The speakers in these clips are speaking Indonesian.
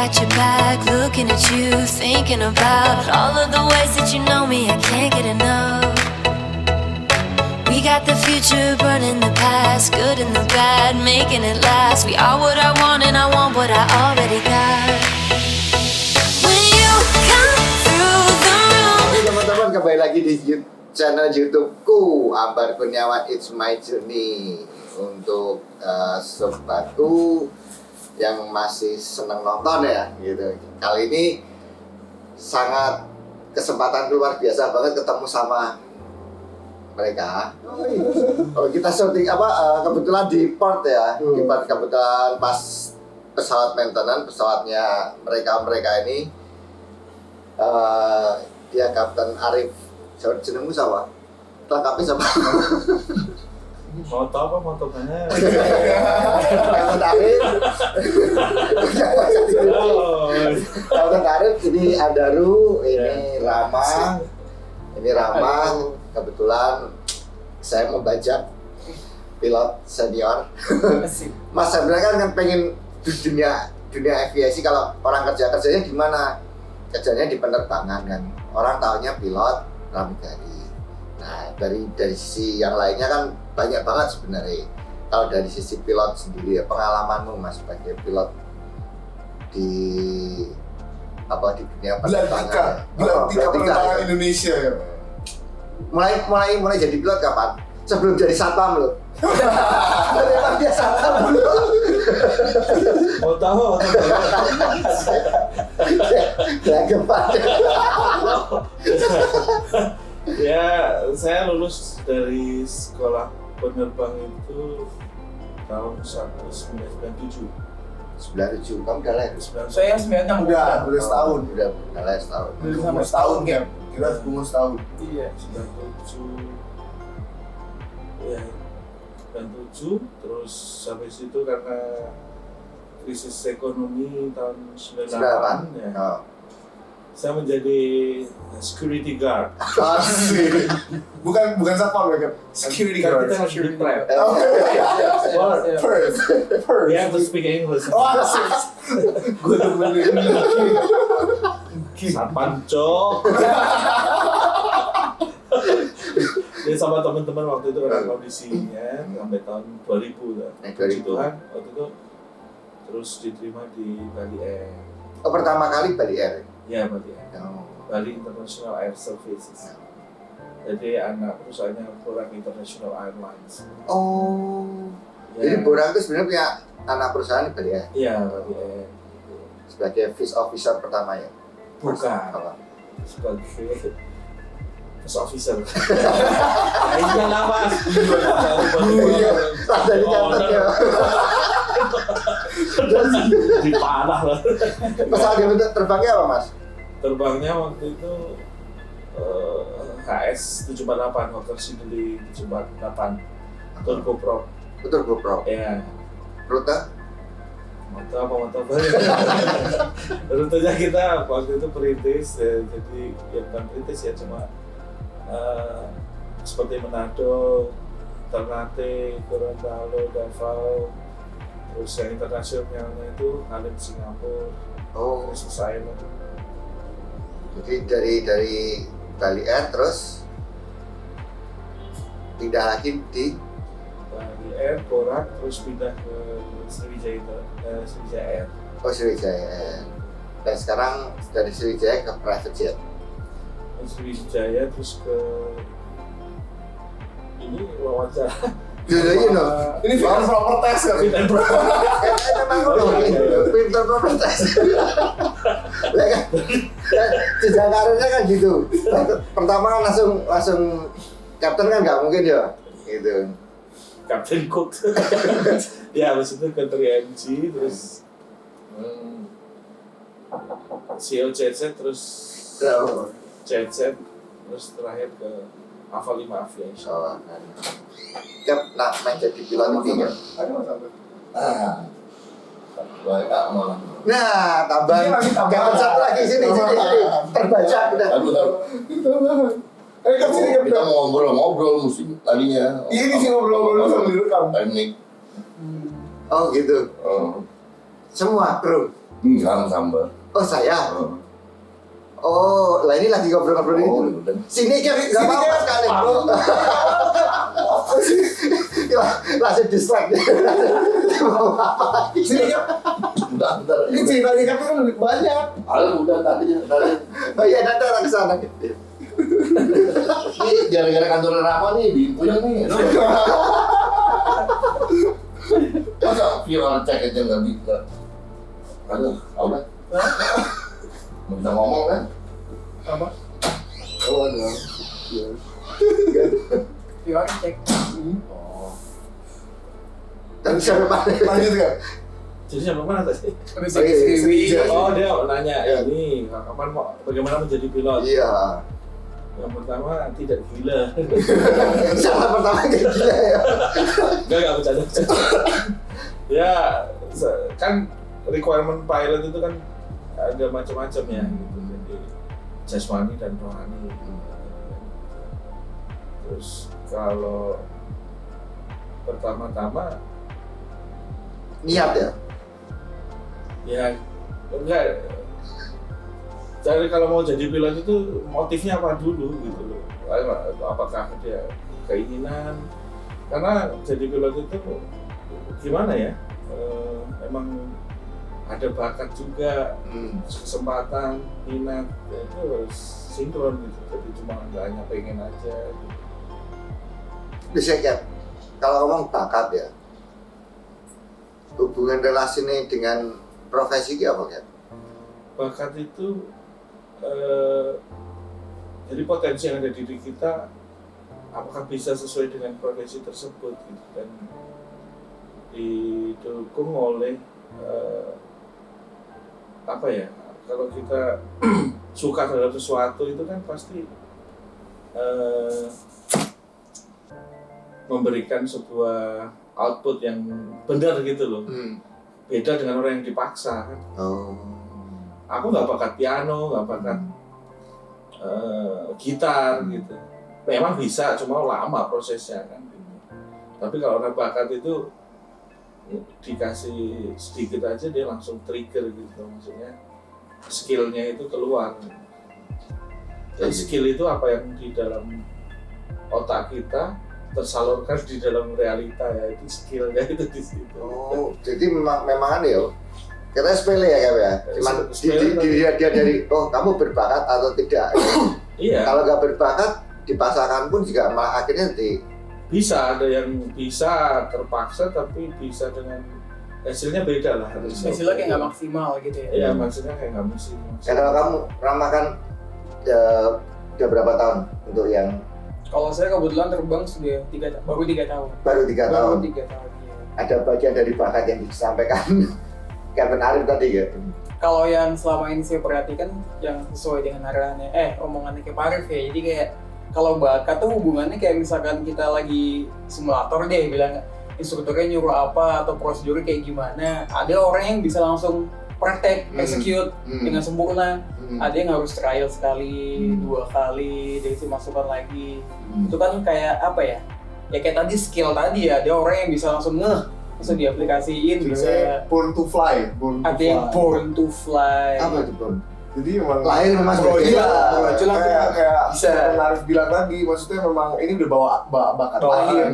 got your back, looking at you, thinking about all of the ways that you know me, I can't get enough. We got the future, burning the past, good and the bad, making it last. We are what I want and I want what I already got. When you come through the room. Teman-teman, kembali lagi di channel YouTubeku, Ambar Kurniawan It's My Journey. Untuk sobatku yang masih senang nonton ya, gitu. Kali ini sangat kesempatan luar biasa banget ketemu sama mereka. Oh, kita syuting kebetulan di port ya, di port kebetulan pas pesawat maintenance, pesawatnya mereka ini dia Kapten Arif. Jenengmu sama? Lengkapnya sama? Moto apa moto banyak? Kapten Arif. Kapten Arif, ini Andaru, ini Rama. Ini Rama. Kebetulan saya mau bajak pilot senior. Mas sebenarnya kan pengen di dunia aviasi, kalau orang kerjanya gimana? Kerjanya di penerbangan kan. Orang taunya pilot pramugari. Nah, dari sisi yang lainnya kan banyak banget sebenarnya. Kalau dari sisi pilot sendiri ya, pengalamanmu Mas sebagai pilot di dunia penerbangan. Belantika penerbangan Indonesia ya. Mulai jadi pilot kapan? Sebelum jadi satpam loh. Memang dia satpam dulu. Mau tahu? Ya, saya lulus dari sekolah penerbang itu tahun 1997. 97, kamu udah lahir? Saya 96 udah setahun. Udah lahir setahun. Udah sama setahun ya. Kira umur setahun. Iya, 97. Ya, 97. Terus sampai situ karena krisis ekonomi tahun 98 ya. Oh. Saya menjadi security guard. Asik. Bukan satpam ya, security Kan guard. kita harus di prep. First. We have to speak English. Oh, asik. Gue tuh bener. Satpam cok. Jadi sama teman-teman waktu itu karena kondisinya sampai tahun 2000 lah. 2000. Tuhan waktu itu terus diterima di Bali Air. Oh, pertama kali Bali Air. Ya Bali Air. Oh. Bali International Air Services. Jadi anak perusahaannya Borang International Airlines. Oh. Ya. Jadi Borang itu sebenarnya punya anak perusahaan di Bali Air. Iya Bali Air. Sebagai fish officer pertama ya. Bukan. Apa? Sebagai first officer. Iya lah mas. Iya. Tadi catatnya. Dipanah lah. Pesawat yang untuk terbangnya apa Mas? Terbangnya waktu itu HS 748, Hawker Siddeley 748 turboprop. Betul GoPro. Ya, Rute? motor balik. Rutenya kita waktu itu perintis, ya, jadi ya bukan perintis ya, cuma seperti Manado, Ternate, Gorontalo, Davao, terus yang internasionalnya itu Halim Singapura, Oh. Christmas Island. Jadi dari Bali Air terus pindah lagi di Bali Air, Borak, terus pindah ke Sriwijaya Air. Oh, Sriwijaya Air. Dan sekarang dari Sriwijaya ke private jet. Sriwijaya terus ke ini wawancara. Dulu Ini fit and proper test kan? Fit and proper. Pinter propertas. Sejak karirnya kan gitu. Pertama kan langsung kapten kan nggak mungkin ya, gitu. Captain Cook. Ya habis itu ke 3MG terus CEO JZ terus JZ terus terakhir ke Ava 5 Aviation. Oh, kan. Nah, main jadi pilot ini kan. Nah, tambah. Kapten satu lagi sini. Terbaca udah. Kan sini kan Kita mau ngobrol musik tadinya. Ini sih ngobrol-ngobrol sambil direkam. Teknik. Oh gitu. Oh. Semua kru. Enggak sambar. Oh saya. Oh. Oh, lah ini lagi ngobrol-ngobrol Oh, ini. udah. Sini kan nggak apa-apa sekali. Ya, langsung distract. Sini kan, Bentar. ini ceritanya kan lebih banyak. Udah tadi. Oh iya, nanti orang kesana. Ini gara-gara kantor Rama nih, diinfonya nih. Masa viral cek aja nggak bisa? Aduh, apa? Nggak bisa ngomong kan? Apa? Oh ada. Viral cek. Oh. Dan siapa mana? Lanjut kan? Jadi sampai mana tadi? Habis Oh, iya, skriwi. iya. Oh dia nanya Iya. ini kapan mau bagaimana menjadi pilot? Iya. Yang pertama tidak gila. Salah pertama kayak gila ya. Enggak bercanda. Ya kan requirement pilot itu kan ada macam-macam ya gitu. Jadi jasmani dan rohani. Terus kalau pertama-tama Niat ya. ya enggak. Jadi kalau mau jadi pilot itu motifnya apa dulu gitu loh. Apakah dia keinginan? Karena jadi pilot itu gimana ya? Emang ada bakat juga, kesempatan, minat, ya itu harus sinkron gitu. Jadi cuma nggak hanya pengen aja. Gitu. Bisa kan? Kalau ngomong bakat ya. Hubungan relasi ini dengan profesi apa kan? Bakat itu jadi potensi yang ada di diri kita apakah bisa sesuai dengan profesi tersebut gitu, dan didukung oleh apa ya, kalau kita suka terhadap sesuatu itu kan pasti memberikan sebuah output yang benar gitu loh. Beda dengan orang yang dipaksa kan. Aku nggak bakat piano, nggak bakat gitar gitu. Memang bisa, cuma lama prosesnya kan. Gitu. Tapi kalau orang bakat itu dikasih sedikit aja dia langsung trigger gitu, maksudnya skillnya itu keluar. Jadi skill itu apa yang di dalam otak kita tersalurkan di dalam realita, ya itu skillnya itu di situ. Oh, jadi memang ada ya. Kita sepele ya Kak ya. Cuman dilihat dia dari kamu berbakat atau tidak. Iya. Kalau nggak berbakat dipaksakan pun juga malah akhirnya Bisa, ada yang bisa terpaksa tapi bisa dengan hasilnya beda lah. Hasilnya kayak nggak maksimal gitu ya. Iya, maksudnya kayak nggak maksimal. Ya kalau kamu ramakan udah berapa tahun untuk yang Kalau saya kebetulan terbang sudah baru 3 tahun. baru 3 tahun? 3 tahun. Ya. Ada bagian dari bakat yang disampaikan Kevin Arif tadi ya? Kalau yang selama ini saya perhatikan yang sesuai dengan arahannya, omongannya kayak Pak Arif ya. Jadi kayak kalau bakat tuh hubungannya kayak misalkan kita lagi simulator deh, bilang instrukturnya nyuruh apa atau prosedurnya kayak gimana. Ada orang yang bisa langsung praktek, execute dengan sempurna. Ada yang harus trial sekali, 2 kali, dikasih masukan lagi. Itu kan kayak apa ya? Ya kayak tadi skill tadi ya, ada orang yang bisa langsung bisa diaplikasiin, bisa. Born to fly. Ada yang born to fly. Apa itu Bro? Jadi memang Lahir memang Oh, sebagai- iya, kayak Bisa. Arif bilang tadi, maksudnya memang ini udah bawa bakat lahir.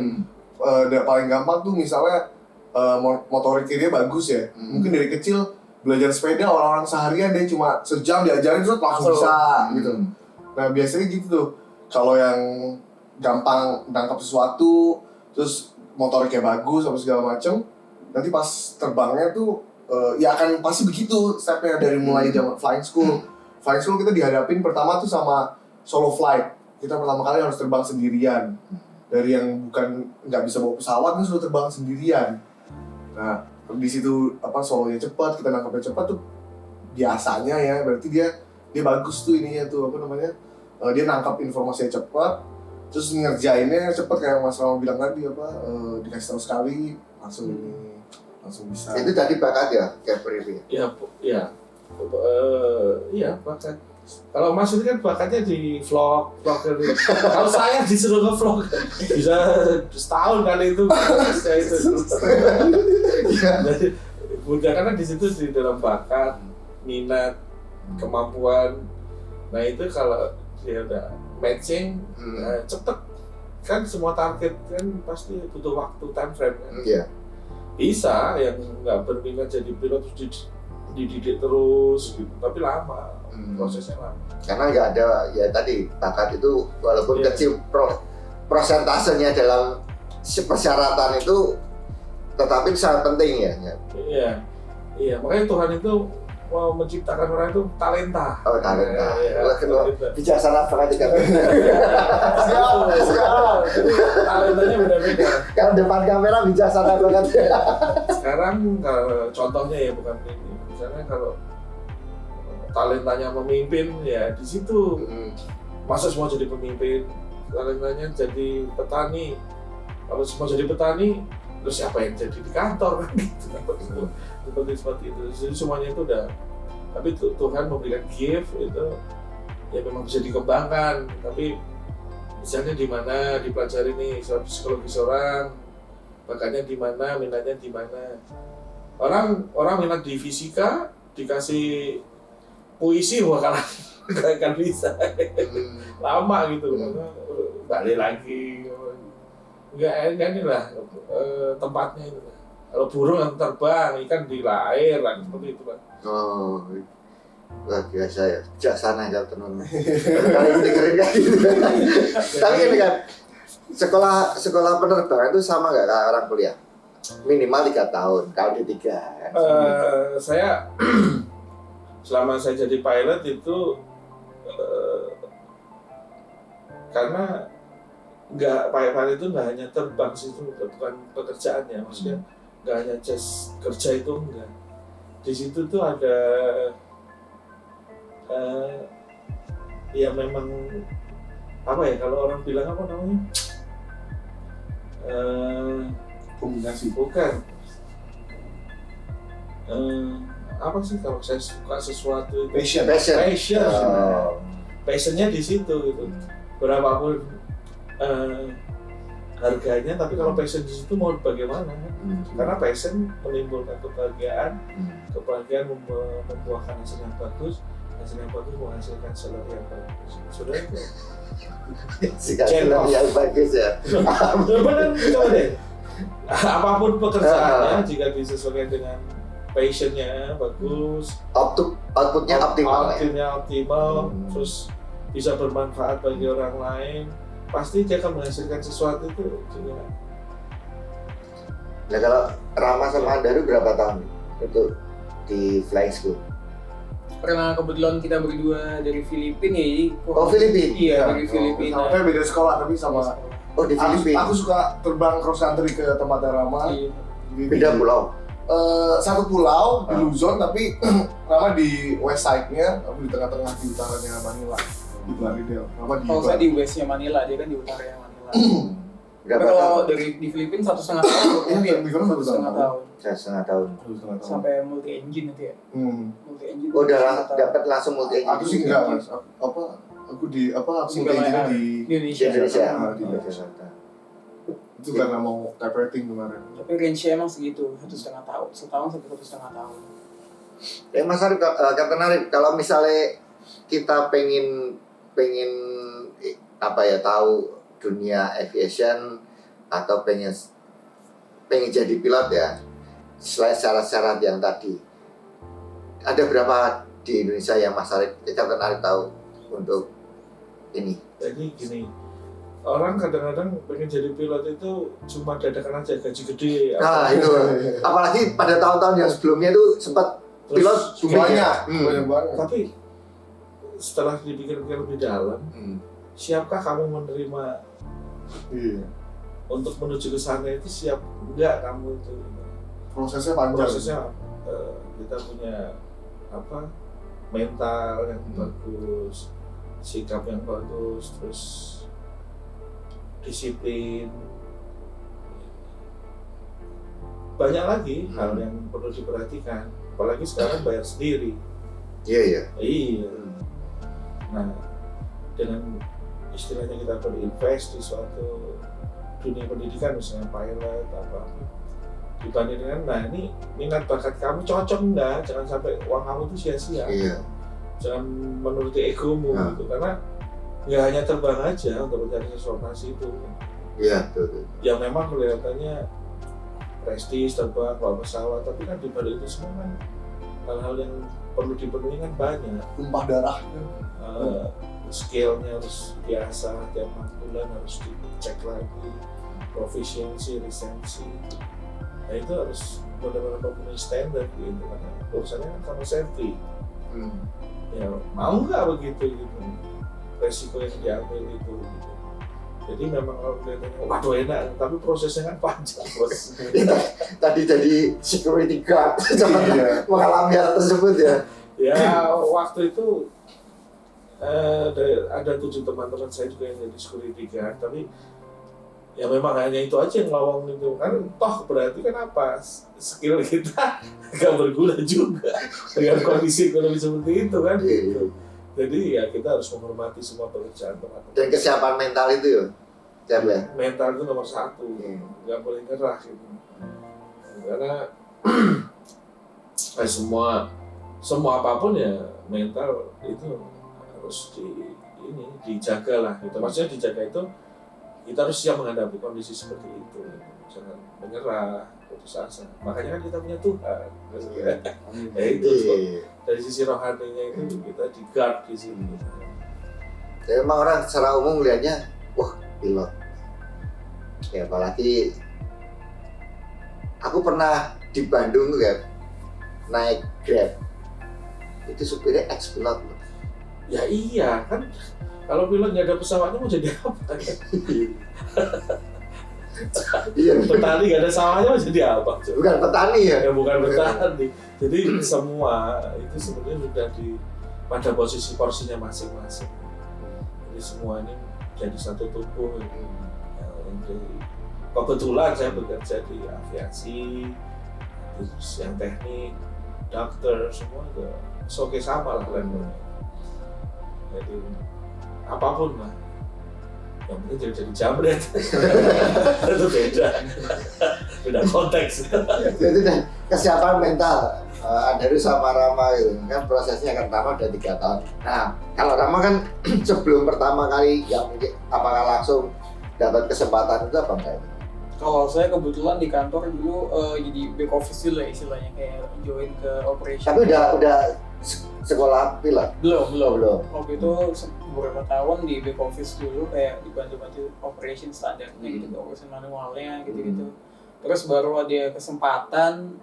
Paling gampang tuh misalnya motoriknya dia bagus ya. Mungkin dari kecil belajar sepeda, orang-orang seharian dia cuma sejam diajarin terus langsung bisa gitu. Nah biasanya gitu tuh, kalau yang gampang nangkap sesuatu, terus motoriknya bagus apa segala macem, nanti pas terbangnya tuh ya akan pasti begitu stepnya dari mulai zaman flying school. Flying school kita dihadapin pertama tuh sama solo flight. Kita pertama kali harus terbang sendirian. Dari yang nggak bisa bawa pesawat, kan sudah terbang sendirian. Nah di situ solonya cepat, kita nangkapnya cepat tuh biasanya ya, berarti dia bagus tuh ininya tuh dia nangkap informasinya cepat, terus ngerjainnya cepat kayak Mas Rama bilang tadi dikasih tahu sekali langsung bisa. Itu tadi bakat ya, kayak Privi. Iya, bakat. Kalau Mas itu kan bakatnya di vlog. Kalau saya disuruh nge-vlog bisa setahun kali itu prosesnya itu. Jadi mudah karena di situ di dalam bakat, minat, kemampuan. Nah itu kalau dia udah matching, cepet kan semua target kan pasti butuh waktu, time frame kan. Iya. Bisa yang nggak berminat jadi pilot terus dididik terus gitu, tapi lama, prosesnya lama. Karena nggak ada ya tadi bakat itu walaupun Iya. kecil prosentasenya dalam persyaratan itu tetapi sangat penting ya. Iya, makanya Tuhan itu mau menciptakan orang itu talenta. Oh talenta. Iya, Wah, talenta. bijaksana banget kan. Jadi talentanya beda-beda. Kalau depan kamera bijaksana banget. Sekarang kalau contohnya ya bukan ini, misalnya kalau talentanya memimpin ya di situ. Masa semua jadi pemimpin, talentanya jadi petani. Kalau semua jadi petani, terus siapa yang jadi di kantor kan gitu. Seperti itu. Jadi semuanya itu udah, tapi Tuhan memberikan gift itu ya memang bisa dikembangkan. Tapi misalnya di mana dipelajari nih psikologi seorang, bakatnya di mana, minatnya di mana. Orang minat di fisika dikasih puisi bakalan gak akan bisa. Lama gitu, balik lagi. Enggak inilah tempatnya itu. Kalau burung yang terbang, ikan di air lah seperti itu kan. Oh, luar biasa ya, bijaksana ya teman. Kali ini keren kan gitu. Tapi ini kan sekolah penerbangan itu sama nggak kayak orang kuliah? Minimal 3 tahun, kalau di 3 kan. Saya selama saya jadi pilot itu karena pilot itu nggak hanya terbang sih, itu bukan pekerjaannya, maksudnya nggak hanya just kerja itu enggak. Di situ tuh ada ya memang apa ya, kalau orang bilang apa namanya, Kombinasi. bukan apa sih, kalau saya suka sesuatu itu Passion. passion. Oh. Passionnya di situ gitu, berapapun harganya, tapi kalau passion di situ mau bagaimana? Karena passion menimbulkan kebahagiaan, kebahagiaan membuahkan hasil yang bagus menghasilkan salary yang bagus. Sudah itu. Sekarang yang bagus ya. Benar, coba deh. Apapun pekerjaannya, jika disesuaikan dengan passionnya bagus, Outputnya optimal ya. outputnya optimal, terus bisa bermanfaat bagi orang lain, pasti dia akan menghasilkan sesuatu itu juga. Nah kalau Rama sama Andaru berapa tahun itu di flying school? Karena kebetulan kita berdua dari Filipina ya, jadi Oh Filipina? iya dari Filipina. Sampai beda sekolah tapi sama. Oh di Filipina? Aku suka terbang cross country ke tempatnya Rama. Iya. Beda pulau? Satu pulau di Luzon tapi Rama di west side-nya, aku di tengah-tengah di utaranya Manila di Plaridel. Rama di Kalau saya di westnya Manila, dia kan di utaranya Manila. Berapa Tapi kalau tahun? dari di Filipina 1,5 tahun, Iya, di sana 1,5 1,5 tahun. 1,5 tahun. Sampai multi engine itu ya. Multi engine. Oh udah 1,5 tahun. dapat langsung multi engine? Aku sih enggak mas. Aku Single multi layer di di Indonesia. Indonesia. Di Jakarta. itu karena mau type rating kemarin. Tapi range-nya emang segitu, 1,5 tahun, setahun sampai 1,5 tahun. Mas Arif, Kapten Arif, kalau misalnya kita pengen apa ya, tahu dunia aviation atau pengen jadi pilot ya, selain syarat-syarat yang tadi, ada berapa di Indonesia yang Mas Arif, Kapten Arif tahu untuk ini? Jadi gini, orang kadang-kadang pengen jadi pilot itu cuma dadakan aja, gaji gede. Nah itu, apalagi pada tahun-tahun yang sebelumnya itu sempat pilot Banyak, Hmm. banyak banget. Tapi setelah dipikir-pikir lebih dalam, siapkah kamu menerima Iya. untuk menuju ke sana itu, siap enggak kamu itu? Prosesnya panjang. Prosesnya kita punya apa, mental yang bagus, sikap yang bagus, terus disiplin, banyak lagi hal yang perlu diperhatikan, apalagi sekarang bayar sendiri. Iya. Iya. Nah, dengan istilahnya kita berinvest di suatu dunia pendidikan, misalnya pilot apa, dibanding dengan nah ini minat bakat kamu cocok enggak, jangan sampai uang kamu itu sia-sia. Iya. Jangan menuruti egomu Nah. gitu, karena nggak hanya terbang aja untuk mencari sesuatu itu Iya, betul. yang memang kelihatannya prestis terbang bawa pesawat, tapi kan di balik itu semua kan hal-hal yang perlu dipenuhi kan banyak. Tumpah darah. Skillnya harus biasa, tiap 4 bulan harus dicek lagi, proficiency, recency. Nah itu harus benar-benar memenuhi standar gitu, karena urusannya kan sama safety. Ya mau nggak begitu gitu, resiko yang diambil itu gitu. Jadi memang kalau kelihatannya waduh enak, tapi prosesnya kan panjang bos. Tadi jadi security guard, Iya. mengalami hal tersebut ya. Ya waktu itu ada 7 teman-teman saya juga yang jadi security guard, tapi ya memang hanya itu aja yang lawang itu kan, toh berarti kan apa, skill kita gak berguna juga dengan kondisi ekonomi seperti itu kan gitu. Jadi ya kita harus menghormati semua pekerjaan teman-teman. Dan kesiapan mental itu ya, Jam ya. Mental itu nomor 1, nggak boleh nyerah gitu. Karena semua apapun ya mental itu harus dijaga lah gitu. Maksudnya dijaga itu kita harus siap menghadapi kondisi seperti itu, jangan menyerah, putus asa. Makanya kan kita punya Tuhan. Ya itu tuh. Dari sisi rohaninya itu kita di guard di sini. Jadi memang orang secara umum melihatnya, wah pilot. Ya apalagi aku pernah di Bandung tuh ya, naik Grab. Itu supirnya ex-pilot loh. Ya iya kan, kalau pilot nggak ada pesawatnya mau jadi apa? Iya. Petani nggak ada sawahnya mau jadi apa? Bukan petani ya. Ya bukan petani. Jadi semua itu sebenarnya sudah pada posisi porsinya masing-masing. Jadi semua ini jadi satu tubuh. Kebetulan saya bekerja di aviasi, terus yang teknik, dokter, semua juga oke sama lah levelnya. Jadi apapun lah, yang penting jadi jamret. Itu beda konteks. Itu dan kesiapan mental. Adaru sama Rama gitu kan prosesnya kan pertama udah 3 tahun. Nah kalau Rama kan sebelum pertama kali yang mungkin apakah langsung dapat kesempatan itu apa enggak? Kalau saya kebetulan di kantor dulu jadi back office dulu ya istilahnya, kayak join ke operation. Tapi udah sekolah pilot? Belum. Waktu itu beberapa tahun di back office dulu, kayak dibantu-bantu operation standarnya gitu, urusan manualnya gitu-gitu. Terus baru ada kesempatan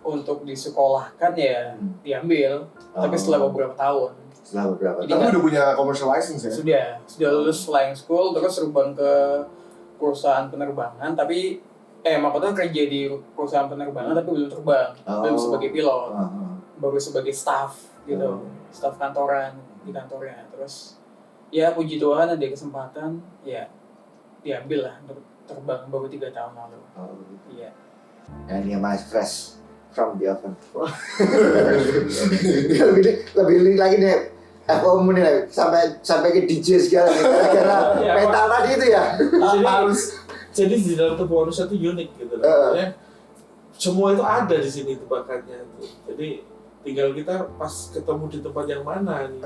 untuk disekolahkan ya diambil, tapi setelah beberapa tahun. Jadi Tapi udah punya commercial license ya? Sudah lulus flying school, terus terbang ke perusahaan penerbangan, tapi maksudnya kerja di perusahaan penerbangan tapi belum terbang, belum sebagai pilot, baru sebagai staff gitu, staff kantoran di kantornya. Terus ya puji Tuhan ada kesempatan, ya diambil lah untuk terbang baru 3 tahun lalu. Iya. Dan yang masih fresh from the oven. lebih lagi nih. Aku nih sampai ke DJ segala gara-gara mental tadi itu ya. Jadi di dalam tubuh manusia itu unik gitu. Maksudnya semua itu ada di sini itu bakatnya. Jadi tinggal kita pas ketemu di tempat yang mana nih.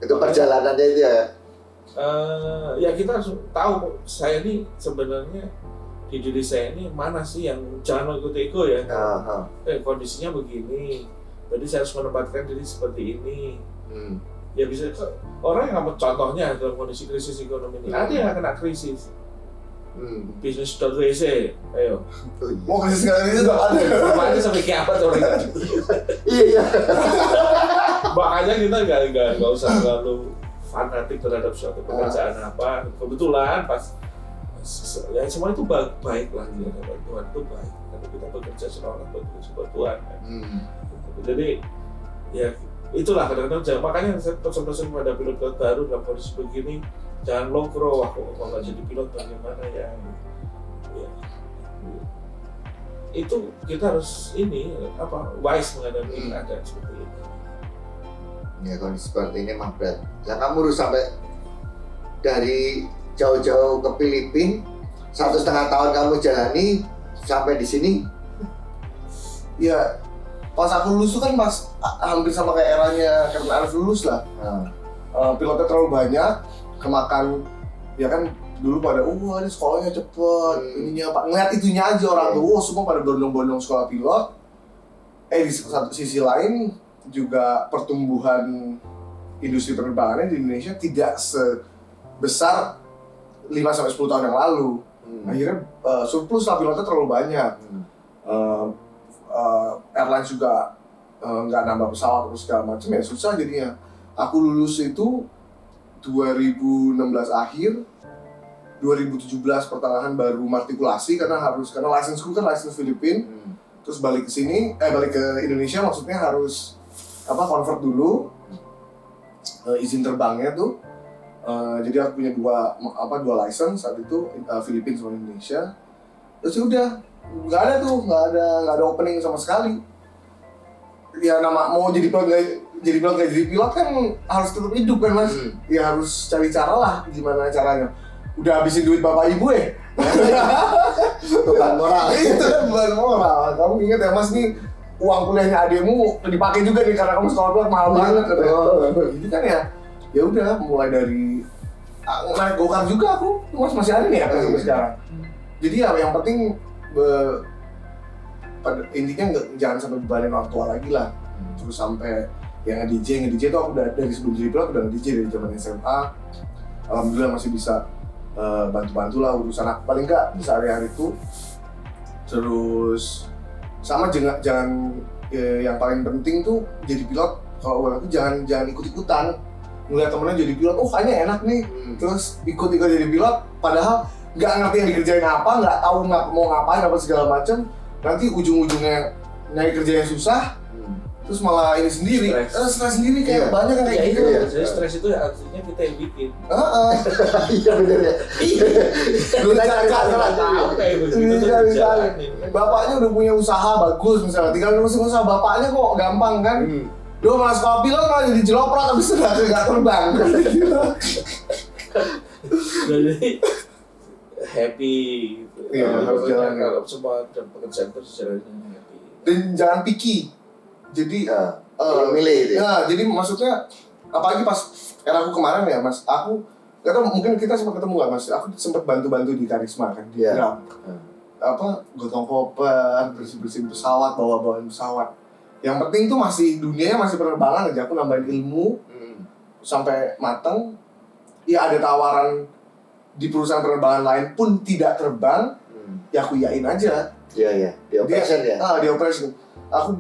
Itu perjalanannya itu ya. Ya kita harus tahu saya ini sebenarnya di diri saya ini mana sih yang jangan mengikuti ego ya. Kondisinya begini. Jadi saya harus menempatkan diri seperti ini. Ya bisa orang yang contohnya dalam kondisi krisis ekonomi ini ada yang kena krisis. Bisnis.wc, ayo. Mau krisis sekali itu nggak ada. Makanya sampai kiamat orang itu. Iya. Makanya kita nggak usah terlalu fanatik terhadap suatu pekerjaan apa. Kebetulan pas ya semua itu baik lah ya, Tuhan itu baik. Karena kita bekerja seolah buat Tuhan. Jadi ya itulah kadang-kadang makanya saya pesan-pesan kepada pilot baru dalam kondisi begini, jangan longkro, aku nggak jadi pilot bagaimana ya. Itu kita harus wise menghadapi keadaan seperti ini. Ya kondisi seperti ini mah berat. Ya kamu harus sampai dari jauh-jauh ke Filipina, 1,5 tahun kamu jalani sampai di sini? Ya pas aku lulus tuh kan hampir sama kayak eranya Captain Arif lulus lah. Pilotnya terlalu banyak, kemakan ya kan dulu pada ini sekolahnya cepet, ininya Pak, ngeliat itunya aja orang tuh, semua pada bondong-bondong sekolah pilot. Di satu sisi lain juga pertumbuhan industri penerbangannya di Indonesia tidak sebesar 5-10 tahun yang lalu. Akhirnya surplus lah, pilotnya terlalu banyak. Airlines juga nggak nambah pesawat atau segala macam, ya susah jadinya. Aku lulus itu 2016 akhir, 2017 pertengahan baru matrikulasi karena license-ku kan license Filipina. Terus balik ke Indonesia maksudnya harus convert dulu izin terbangnya tuh. Jadi aku punya dua license saat itu, Filipina sama Indonesia. Terus udah nggak ada opening sama sekali. Ya mau jadi pilot nggak jadi pilot kan harus tetap hidup kan mas. Ya harus cari cara lah gimana caranya. Udah habisin duit bapak ibu Beban moral. Itu kan beban moral. Kamu ingat ya mas nih, uang kuliahnya adekmu dipakai juga nih karena kamu sekolah keluar mahal banget katanya. Jadi kan ya udah mulai dari naik gokar juga aku, mas masih ada nih ya sampai sekarang. Jadi ya yang penting pada intinya jangan sampai bebanin orang tua lagi lah. Terus sampai yang nge-DJ itu aku dari sebelum jadi pilot udah nge-DJ dari zaman SMA. Alhamdulillah masih bisa bantu-bantu lah urusan aku, paling nggak sehari-hari itu. Terus sama jangan yang paling penting tuh jadi pilot, kalau buat aku jangan ikut-ikutan ngeliat temennya jadi pilot, kayaknya enak nih, terus ikut jadi pilot padahal nggak ngerti yang dikerjain apa, nggak tahu mau ngapain apa segala macam, nanti ujung-ujungnya nyari kerja yang susah, terus malah ini sendiri, stres sendiri kayak banyak yang kayak gitu. Jadi stres itu artinya kita yang bikin. Iya bener ya. Kita cari. Bapaknya udah punya usaha bagus misalnya, tinggal ngurusin usaha bapaknya kok gampang kan. Dia malah sekolah pilot malah jadi jeloprak tapi sudah nggak terbang. Jadi happy gitu. Iya, harus jalan. Kalau semua pekerjaan itu jalannya happy. Dan jangan picky. Jadi milih itu. Ya, jadi maksudnya apalagi pas era aku kemarin ya mas, aku nggak tahu mungkin kita sempat ketemu nggak mas? Aku sempat bantu di Karisma kan di Grab. Gotong koper, bersih pesawat, bawa-bawaan pesawat. Yang penting tuh masih dunianya masih penerbangan aja. Aku nambahin ilmu sampai matang. Ya ada tawaran di perusahaan penerbangan lain pun tidak terbang, ya aku iyain aja. Iya, di operation ya? Di operation. Aku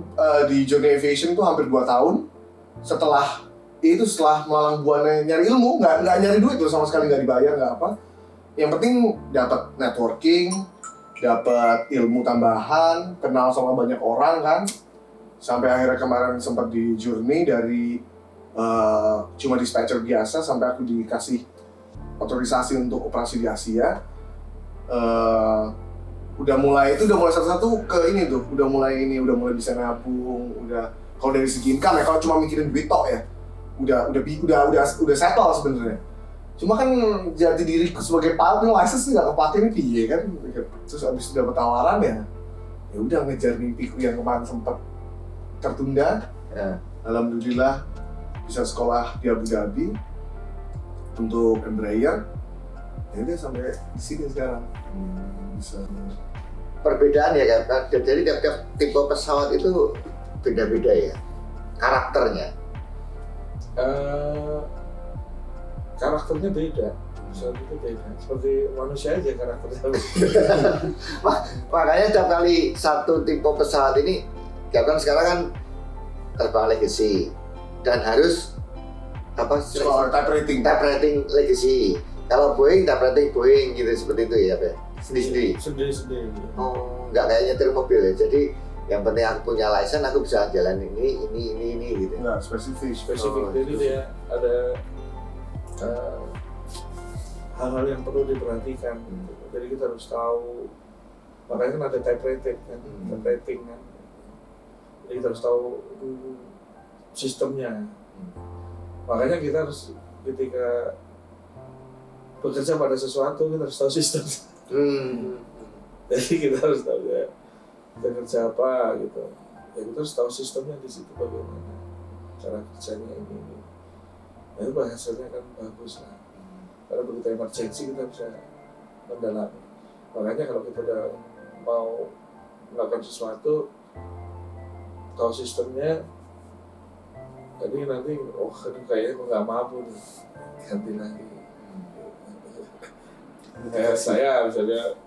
di Journey Aviation tuh hampir 2 tahun. Setelah malang buana nyari ilmu, nggak nyari duit tuh sama sekali, nggak dibayar, nggak apa. Yang penting dapat networking, dapat ilmu tambahan, kenal sama banyak orang kan. Sampai akhirnya kemarin sempat di Journey dari cuma dispatcher biasa sampai aku dikasih otorisasi untuk operasi di Asia. Udah mulai satu-satu ke ini tuh, udah mulai bisa nabung, udah kalau dari segi income ya, kalau cuma mikirin duit tok ya, udah settle sebenarnya. Cuma kan jati diriku sebagai pilot license nggak kepake nih piye kan, terus abis dapat tawaran ya udah ngejar mimpiku yang kemarin sempat tertunda. Alhamdulillah bisa sekolah di Abu Dhabi untuk Embraer. Ya udah sampai di sini sekarang. Bisa. Perbedaan ya kan, jadi tiap tipe pesawat itu beda-beda ya karakternya. Karakternya beda, pesawat itu beda. Seperti manusia aja karakternya. Makanya tiap kali satu tipe pesawat ini, kan sekarang kan terbang legacy dan harus type rating legacy. Kalau Boeing type rating Boeing gitu, seperti itu ya Pak? Sendiri-sendiri? Sendiri-sendiri. Oh, nggak kayak nyetir mobil ya, jadi yang penting aku punya license, aku bisa jalan ini gitu. Nggak, spesifik. Jadi dia ada hal-hal yang perlu diperhatikan. Jadi kita harus tahu, makanya kan ada type rating kan, type rating kan. Jadi kita harus tahu sistemnya. Makanya kita harus ketika bekerja pada sesuatu kita harus tahu sistem. Jadi kita harus tahu ya kita kerja apa gitu. Ya kita harus tahu sistemnya di situ bagaimana cara kerjanya ini. Itu hasilnya kan bagus lah. Karena begitu emergensi kita bisa mendalami. Makanya kalau kita udah mau melakukan sesuatu, tahu sistemnya, jadi nanti kayaknya aku nggak mampu nih, ganti lagi. Kayak saya misalnya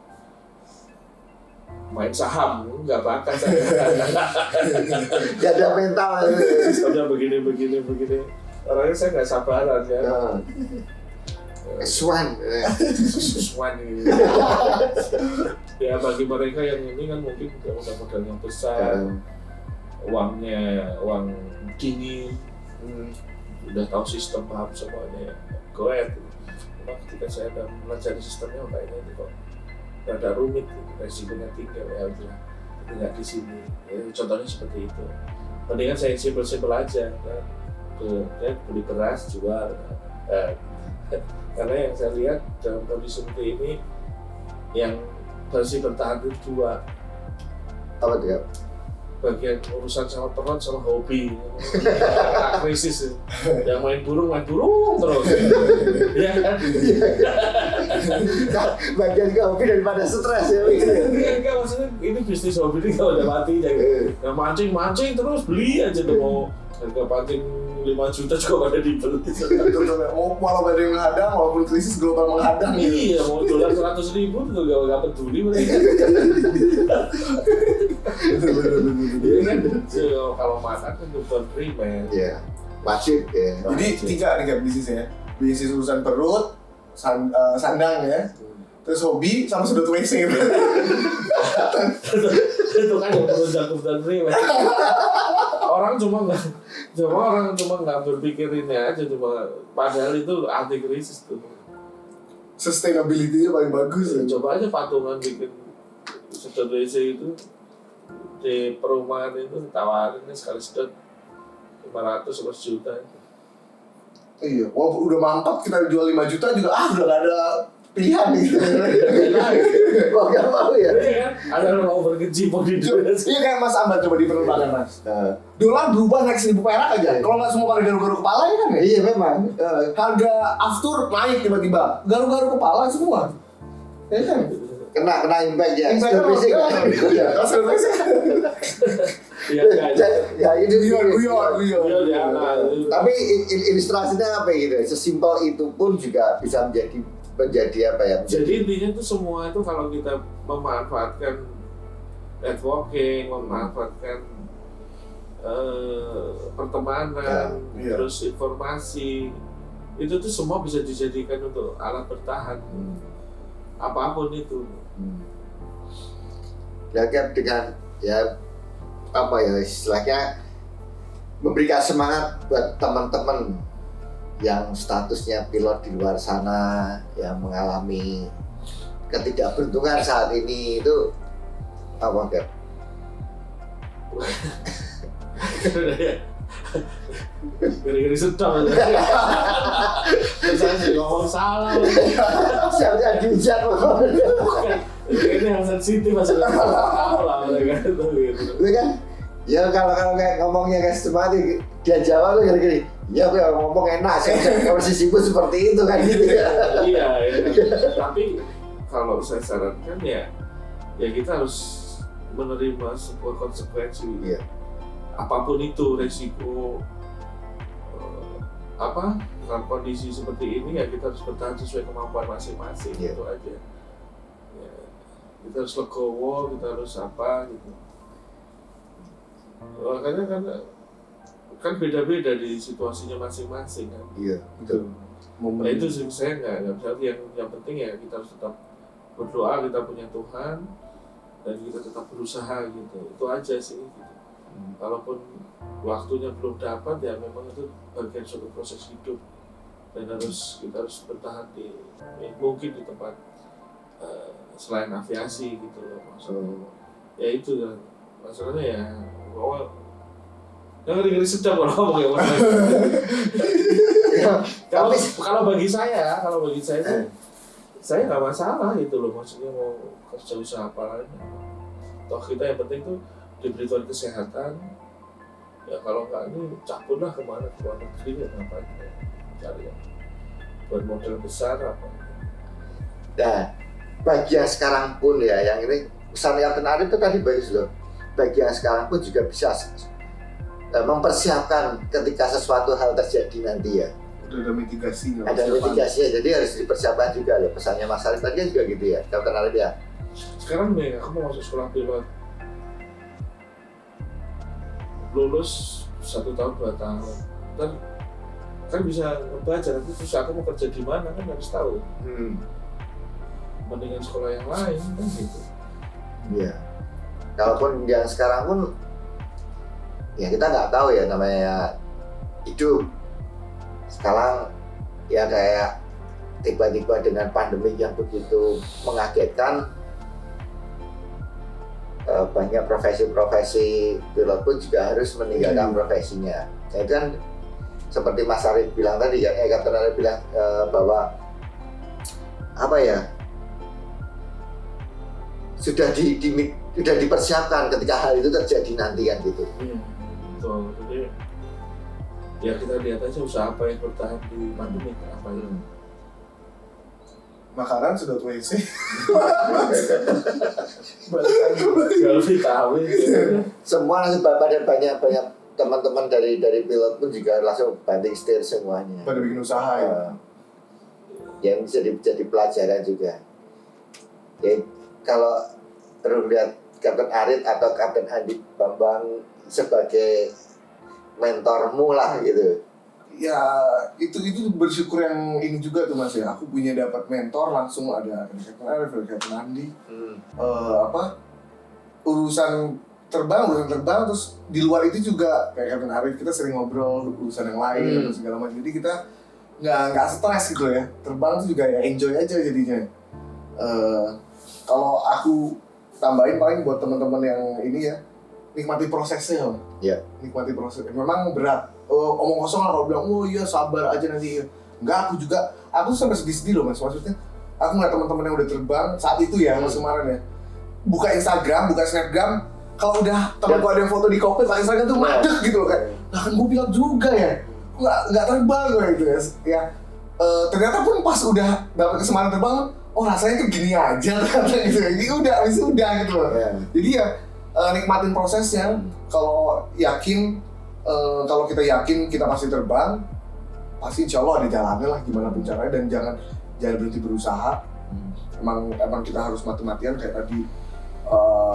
main saham, nggak bakat saya. Gak ada mental. Sistemnya begini. Orangnya saya nggak sabaran ya. Swan. Sesuai nih. Ya bagi mereka yang ini kan mungkin udah modalnya besar, uang dingin, udah tahu sistem, paham semuanya, go ahead. Cuma ketika saya udah belajar sistemnya, ini kok rada rumit, resikonya tinggi, ya udah nggak di sini. Ya, contohnya seperti itu. Mendingan saya simpel aja, kan? Beli beras jual. Karena yang saya lihat dalam kondisi seperti ini, yang masih bertahan itu dua. Apa tuh ya? Bagian urusan sama perut sama hobi. Krisis. Yang main burung terus. Iya kan? Bagian ke hobi daripada stres ya. Enggak, maksudnya ini bisnis hobi ini kalau udah mati ya. Yang mancing terus beli aja tuh mau harga pancing 5 juta juga pada dibeli. Walau badai menghadang, walaupun krisis global menghadang. Iya, mau dolar 100.000 tuh gak peduli mereka. Iya kan, kalau makan kan kebutuhan primer. Iya, wajib ya. Jadi 3 nih kan bisnisnya. Bisnis urusan perut, sandang ya. Terus hobi sama sudut WC. Itu kan yang perlu kebutuhan primer. Orang cuma nggak berpikirinnya aja, cuma padahal itu anti krisis tuh. Sustainability-nya paling bagus ya. Coba aja patungan bikin sedot WC itu di perumahan itu tawarinnya sekali sedot 500 juta. Iya, walaupun udah mantap kita jual 5 juta juga udah gak ada pilihan nih. Kok gak mau ya? Iya kan? Ada orang mau berkecimpung di dunia. Iya kayak Mas Ahmad coba di penerbangan Mas. Dolar berubah naik 1.000 perak aja. Kalau nggak semua pada garu-garu kepala ya kan ya? Iya memang. Harga aftur naik tiba-tiba. Garu-garu kepala semua. Ya kan? Kena impact ya. Impact Basic. Iya, kalau basic. Iya kan? Ya ini Guyon. Iya. Tapi ilustrasinya apa gitu? Sesimpel itu pun juga bisa menjadi apa ya? Jadi intinya tuh semua itu kalau kita memanfaatkan networking, memanfaatkan pertemanan, iya. terus informasi, itu tuh semua bisa dijadikan untuk alat bertahan. Apapun itu. Ya kan dengan ya apa ya istilahnya memberikan semangat buat teman-teman yang statusnya pilot di luar sana yang mengalami ketidakberuntungan saat ini itu apa enggak? Gini-gini sedang aja. Saya sih ngomong salah. Siapa dijak loh. Ini yang sensitif masalah lah mereka itu gitu. Lu kan ya kalau kayak ngomongnya kayak seperti dia Jawa lu gini-gini. Ya aku ngomong enak sih. Posisiku seperti itu kan gitu ya. Iya. Tapi kalau saya sarankan ya kita harus menerima sebuah konsekuensi. Iya. Apapun itu resiko dalam kondisi seperti ini ya kita harus bertahan sesuai kemampuan masing-masing. Iya. Itu aja. Ya, kita harus legowo, kita harus apa gitu. Makanya kan beda-beda di situasinya masing-masing kan. Iya, betul. Nah itu sih saya nggak bisa. Yang penting ya kita harus tetap berdoa, kita punya Tuhan dan kita tetap berusaha gitu. Itu aja sih. Gitu. Kalaupun waktunya belum dapat ya memang itu bagian suatu proses hidup dan kita harus bertahan mungkin di tempat selain aviasi gitu loh maksudnya. Ya itu kan masalahnya ya bahwa ngeri sedap kalau ngomong ya mas. Kalau bagi saya saya nggak masalah gitu loh, maksudnya mau kerja usaha apa lain. Toh kita yang penting tuh diberikan kesehatan. Ya kalau nggak ini cabutlah kemana negeri ya ngapain ya, cari yang buat modal besar apa. Nah, bagi yang sekarang pun ya, yang ini pesan Kapten Arif itu tadi bagus loh. Bagi yang sekarang pun juga bisa mempersiapkan ketika sesuatu hal terjadi nanti ya. Udah ada mitigasi. Ada mitigasinya, jadi harus dipersiapkan juga loh. Pesannya Mas Arif tadi juga gitu ya, Kapten Arif ya. Sekarang nih aku mau masuk sekolah pilot, lulus 1 tahun 2 tahun, dan kan bisa ngebaca nanti terus aku mau kerja di mana kan harus tahu. Mendingan sekolah yang lain kan gitu. Iya. Kalaupun yang sekarang pun ya kita nggak tahu ya, namanya hidup. Sekarang ya kayak tiba-tiba dengan pandemi yang begitu mengagetkan, banyak profesi-profesi pilot pun juga harus meninggalkan profesinya. Nah, itu kan seperti Mas Arif bilang tadi ya, Kapten Arif bilang bahwa apa ya, sudah dipersiapkan ketika hal itu terjadi nanti kan gitu. Betul. Jadi ya kita lihat aja usaha apa yang bertahan di pandemi apa yang Makanan sudah WC. kalau vitamin. Semua langsung pada banyak teman-teman dari pilot pun juga langsung banting setir semuanya. Pada bikin usaha ya. Yang bisa jadi pelajaran juga. Ya kalau terus lihat Kapten Arif atau Kapten Andi Bambang sebagai mentormu lah gitu. Ya itu bersyukur yang ini juga tuh Mas ya. Aku punya dapat mentor langsung, ada Kapten Arif, ada Kapten Andi. Urusan terbang terus di luar itu juga kayak Kapten Arif kita sering ngobrol urusan yang lain atau segala macam. Jadi kita nggak stres gitu ya. Terbang itu juga ya enjoy aja jadinya. Kalau aku tambahin paling buat teman-teman yang ini ya, nikmati prosesnya. Iya. Nikmati prosesnya. Memang berat. Omong kosong lah kalau bilang, oh iya sabar aja nanti. Enggak, aku sampai sedih-sedih loh Mas. Maksudnya aku ngeliat teman-teman yang udah terbang saat itu ya, Mas kemarin ya. Buka Instagram, buka Snapgram, kalau udah temanku ada yang foto di kokpit, pakai Instagram tuh madek gitu loh kayak, lah kan gue pilot juga ya, nggak terbang gue gitu ya. Ternyata pun pas udah dapet kesempatan terbang, oh rasanya tuh gini aja ternyata gitu. Ini udah gitu loh. Jadi ya nikmatin prosesnya. Kalau kita yakin kita pasti terbang, pasti insya Allah ada jalannya lah gimana pun caranya, dan jangan berhenti berusaha. Emang kita harus mati-matian kayak tadi.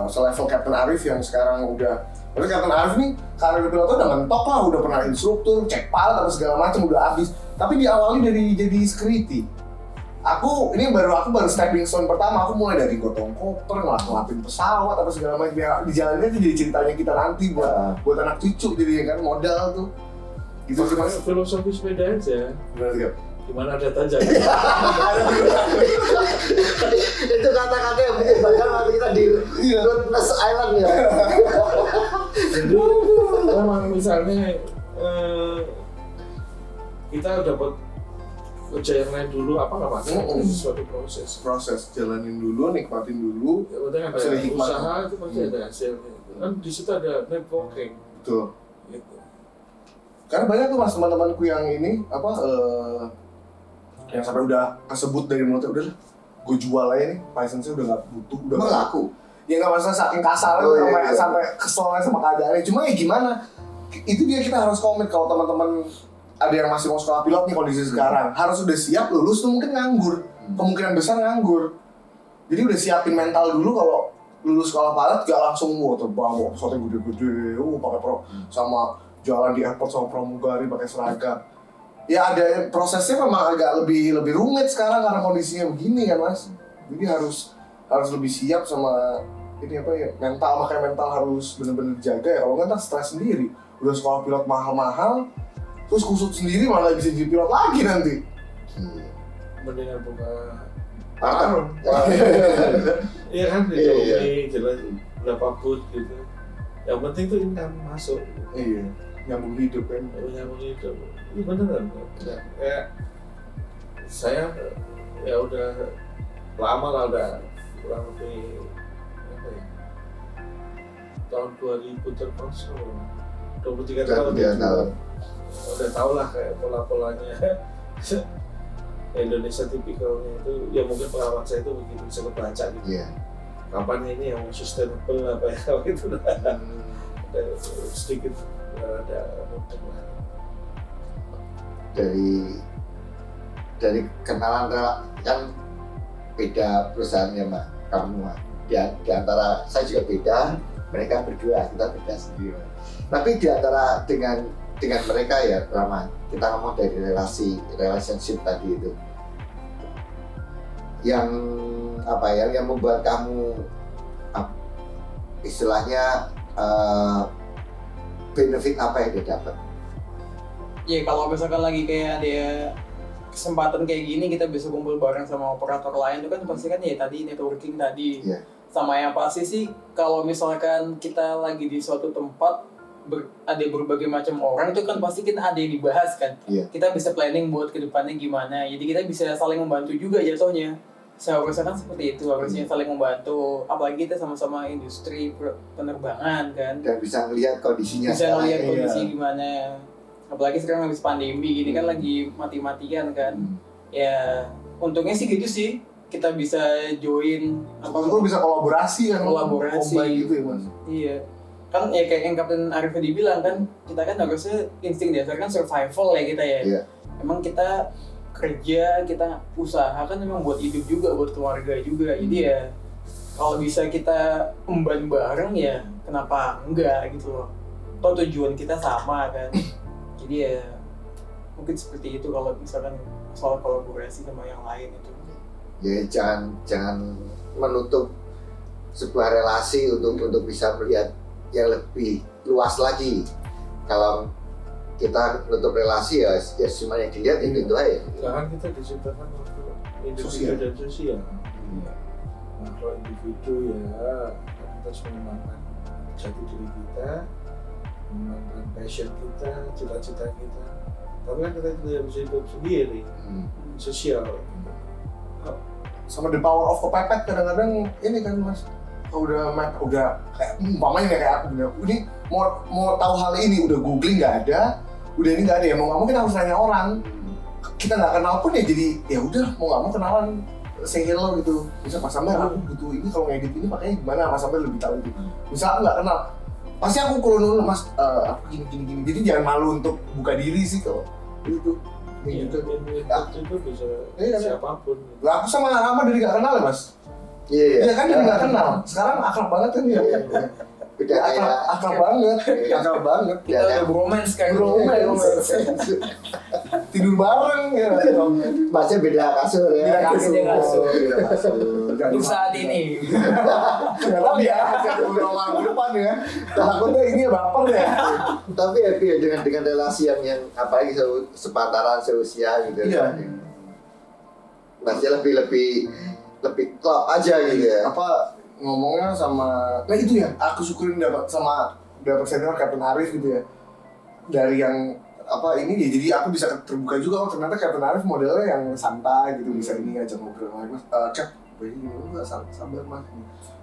Selevel Kapten Arif yang sekarang udah, berarti Kapten Arif nih karir pilotnya udah mentok lah, udah pernah instruktur, cek pilot apa segala macam udah habis. Tapi diawali dari jadi security. Aku baru stepping stone pertama, aku mulai dari gotong koper, ngelapin pesawat apa segala macam. Ya, di jalannya itu jadi ceritanya kita nanti buat anak cucu, jadi kan modal tuh. Gitu sih Mas. Filosofi sepeda aja. Gimana ada tanjakan? Itu kata-kata yang bikin bakal nanti kita di Goodness Island ya. Jadi memang misalnya kita dapat kerja yang lain dulu apa nggak masalah, itu suatu proses jalanin dulu, nikmatin dulu. Ya penting ada usaha itu pasti ada hasilnya. Kan di situ ada networking. Betul. Gitu. Karena banyak tuh Mas teman-temanku yang ini yang sampai udah kesebut dari mulutnya, udah lah gue jual aja nih, license-nya udah gak butuh, udah Emang gak laku? Ya gak masalah saking kasarnya sampai kesel sama keadaannya. Cuma ya gimana, itu dia kita harus komit. Kalau teman-teman ada yang masih mau sekolah pilot nih kondisi sekarang, harus udah siap lulus tuh mungkin nganggur, kemungkinan besar nganggur. Jadi udah siapin mental dulu, kalau lulus sekolah pilot gak langsung terbang, pesawatnya gede-gede, pakai sama jalan di airport sama pramugari pakai seragam. Ya ada prosesnya memang agak lebih rumit sekarang karena kondisinya begini kan Mas. Jadi harus lebih siap sama ini mental, makanya mental harus benar-benar dijaga ya. Kalau nggak stres sendiri. Udah sekolah pilot mahal-mahal, terus kusut sendiri malah bisa jadi pilot lagi nanti. Mendingan buka Parah. Iya kan, ini jelas berapa boot gitu. Yang penting tuh income masuk. Iya, nyambung hidup kan. Nyambung hidup. Ini beneran. Kayak saya ya udah lama lah, udah kurang lebih apa ya, tahun 2000 terkonsol 23 tahun ya, udah tau lah kayak pola-polanya Indonesia tipikalnya itu, ya mungkin pengalaman saya itu begitu, bisa kebaca gitu. Iya. Kapan ini yang sustainable apa ya gitu lah. Ada sedikit ada mudah lah. Dari kenalan kan beda perusahaannya Mak, kamu Mak. Di antara saya juga beda, mereka berdua, kita beda sendiri Mak. Tapi di antara dengan mereka ya Rama, kita ngomong dari relationship tadi itu, yang apa ya, yang membuat kamu istilahnya benefit apa yang dia dapat? Ya kalau misalkan lagi kayak ada kesempatan kayak gini, kita bisa kumpul bareng sama operator lain itu kan pasti kan ya tadi networking tadi. Iya. Sama yang pasti sih kalau misalkan kita lagi di suatu tempat ada berbagai macam orang itu kan pasti kita ada yang dibahas kan. Iya. Kita bisa planning buat kedepannya gimana. Jadi kita bisa saling membantu juga jatuhnya. Seharusnya kan seperti itu, harusnya saling membantu. Apalagi kita sama-sama industri penerbangan kan. Dan bisa melihat kondisinya. Bisa sekarang. lihat kondisi Iya. gimana. Apalagi sekarang habis pandemi gini kan lagi mati-matian kan. Ya untungnya sih gitu sih. Kita bisa join Itu bisa kolaborasi kan, Kolaborasi. Kombai gitu ya Mas. Iya. Kan ya kayak yang Kapten Arif tadi bilang kan, kita kan harusnya insting dasar kan survival ya kita ya. Iya. Emang kita kerja, kita usaha kan memang buat hidup juga, buat keluarga juga. Jadi ya kalau bisa kita emban bareng ya kenapa enggak gitu loh. Toh tujuan kita sama kan. Jadi ya mungkin seperti itu kalau misalkan soal kolaborasi sama yang lain itu. Ya jangan menutup sebuah relasi untuk bisa melihat yang lebih luas lagi. Kalau kita menutup relasi ya cuma yang dilihat itu aja. Jangan kita diciptakan untuk individu dan sosial. Nah, kalau individu ya kita harus mengembangkan jati diri kita, mengembangkan passion kita, cita-cita kita. Tapi kan kita tidak bisa hidup sendiri, sosial. Sama the power of kepepet kadang-kadang ini kan Mas, udah kayak umpamanya kayak aku bilang, ini mau tahu hal ini udah googling nggak ada, udah ini nggak ada ya mau nggak mau kita harus nanya orang, kita nggak kenal pun ya jadi ya udah mau nggak mau kenalan, say hello gitu. Bisa Mas Ambar aku butuh ini, kalau ngedit ini makanya gimana, Mas Ambar lebih tahu gitu. Misal aku nggak kenal, pasti aku kalau nanya Mas aku gini, jadi jangan malu untuk buka diri sih kalau itu. Iya, Gitu. itu bisa Iya, siapapun. Lah aku sama Rama dari nggak kenal ya Mas. Iya. Iya kan dari nggak kenal. Sekarang akrab banget kan ya. Beda kayak Akrab banget. Akrab banget. Kita udah bromance kan. Bromance. Tidur bareng ya. Masnya beda kasur ya. Beda kasur. Beda kasur. Untuk saat ini. Nggak tahu ya. Udah orang ke depan ya. Takutnya ini baper ya. Tapi happy ya dengan relasi yang apalagi sepantaran seusia gitu. Iya. Masnya lebih klop aja gitu ya. Apa ngomongnya sama, nah itu ya aku syukurin dapat senior Kapten Arif gitu ya. Dari yang apa ini ya, jadi aku bisa terbuka juga. Oh ternyata Kapten Arif modelnya yang santai gitu, bisa ini ngajak ngobrol sama Mas. Cap, ini enggak sabar Mas.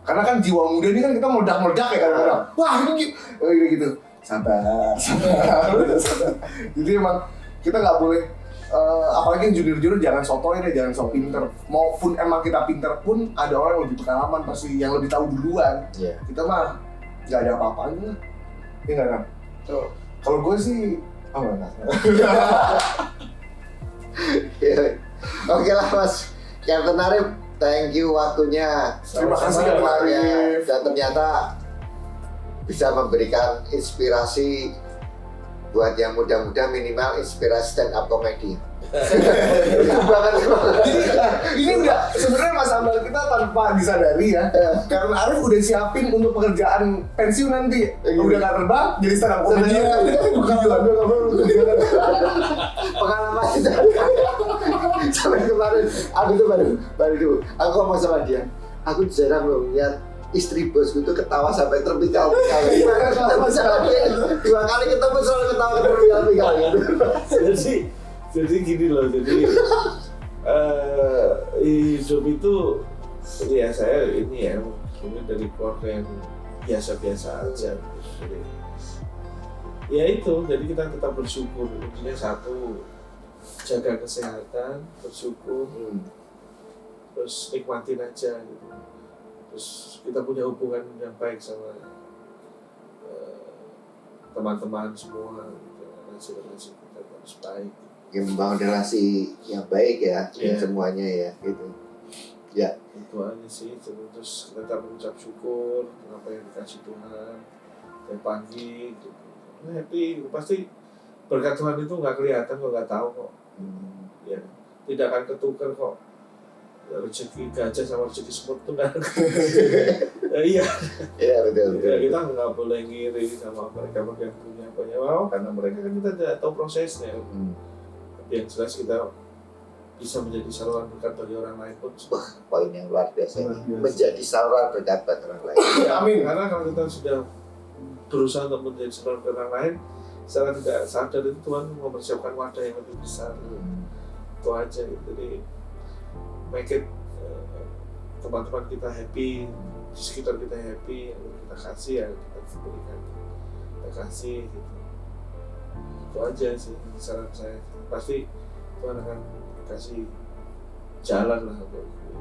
Karena kan jiwa muda ini kan kita meledak-meledak ya kadang-kadang. Wah ini gitu. Sabar. Jadi emang kita nggak boleh, apalagi yang junior-junior jangan sotoy deh, jangan sok pinter. Maupun emang kita pinter pun ada orang yang lebih pengalaman pasti, yang lebih tahu duluan. Iya. Kita mah nggak ada apa-apanya lah. Ini nggak kan? Tuh. Kalau gue sih, enggak. Oke lah Mas Kapten Arif, thank you waktunya. Terima kasih Kapten Arif. Dan ternyata bisa memberikan inspirasi buat yang muda-muda, minimal inspirasi stand up comedy. Ini udah sebenarnya Mas Ambal kita tanpa disadari ya. Karena Arif udah siapin untuk pekerjaan pensiun nanti. Udah nggak terbang jadi stand up comedy. Pengalaman itu sampai kemarin aku tuh baru aku ngomong sama dia, aku jarang loh lihat istri bosku tuh ketawa sampai terpikal-pikal. Gimana ketemu sama dia? 2 kali ketemu selalu ketawa terpikal-pikal gitu. Jadi gini loh, jadi Hidup itu ya saya ini ya mungkin dari keluarga yang biasa-biasa aja. Jadi, ya itu, jadi kita tetap bersyukur. Intinya satu, jaga kesehatan, bersyukur, terus nikmatin aja gitu. Terus kita punya hubungan yang baik sama teman-teman semua, gitu. Relasi-relasi kita harus baik. Ya, membangun relasi yang baik ya, dengan semuanya ya, gitu. Ya. Itu aja sih, terus kita tetap mengucap syukur apa yang dikasih Tuhan. Tiap pagi, gitu. Happy, pasti berkat Tuhan itu nggak kelihatan kok, nggak tahu kok. Ya, tidak akan ketukar kok. Rezeki gajah sama rezeki semut tuh kan. Iya. Iya betul. Ya, kita nggak boleh ngiri sama mereka yang punya banyak. Wow, karena mereka kan kita tidak tahu prosesnya. Tapi yang jelas kita bisa menjadi saluran berkat bagi orang lain pun. Wah, poin yang luar biasa ini. Menjadi saluran berkat bagi orang lain. Ya, amin. Karena kalau kita sudah berusaha untuk menjadi saluran berkat orang lain, secara tidak sadar itu Tuhan mempersiapkan wadah yang lebih besar. Itu aja. Jadi make it teman-teman kita happy, di sekitar kita happy, yang kita kasih ya kita berikan, kita kasih gitu. Itu aja sih saran saya. Pasti Tuhan akan kasih jalan lah untuk itu.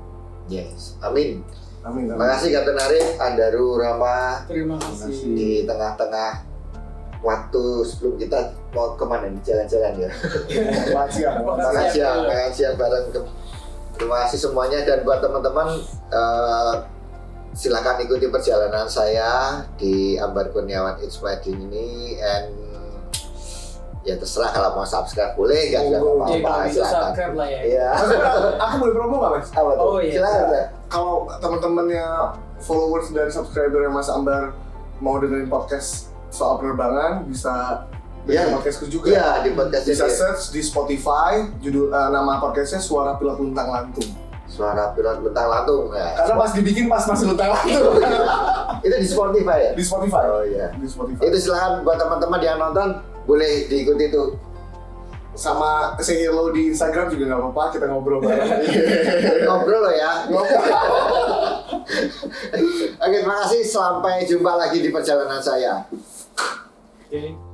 Yes, amin. Amin. Terima kasih Kapten Arif, Andaru, Rama. Terima kasih. Di tengah-tengah waktu sebelum kita mau kemana nih, jalan-jalan ya. Makan siang bareng. Terima kasih semuanya, dan buat teman-teman silakan ikuti perjalanan saya di Ambar Kurniawan It's Wedding ini, and ya terserah kalau mau subscribe boleh, nggak apa-apa, Itu silakan. subscribe lah ya. Iya. Aku boleh promo nggak Mas? Apa tuh? Oh, iya. Silakan. Mas. Kalau teman-temannya followers dan subscriber yang Mas Ambar mau dengerin podcast soal penerbangan, bisa Iya. podcastku juga. Iya, di podcast Bisa ini. search di Spotify, judul nama podcastnya Suara Pilot Luntang Lantung. Suara pilot luntang lantung ya. Karena pas dibikin pas masih luntang lantung. Itu di Spotify ya? Di Spotify. Oh iya. Di Spotify. Itu silakan buat teman-teman yang nonton, boleh diikuti tuh. Sama say hello di Instagram juga nggak apa-apa, kita ngobrol bareng. Ngobrol loh ya. Oke, terima kasih. Sampai jumpa lagi di perjalanan saya. Oke.